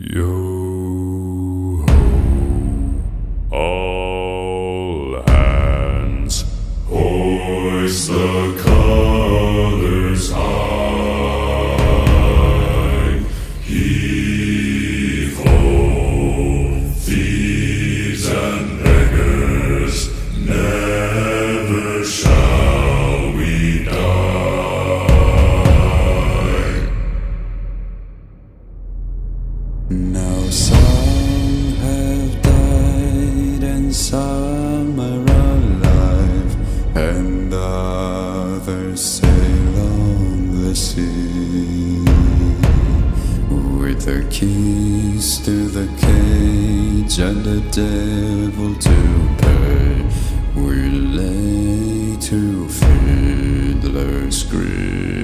Yo ho, all hands, hoist the colors high. Heave ho, thieves and beggars, never shall we die. Now some have died and some are alive, and others sail on the sea. With the keys to the cage and the devil to pay, we lay to fiddler's grave.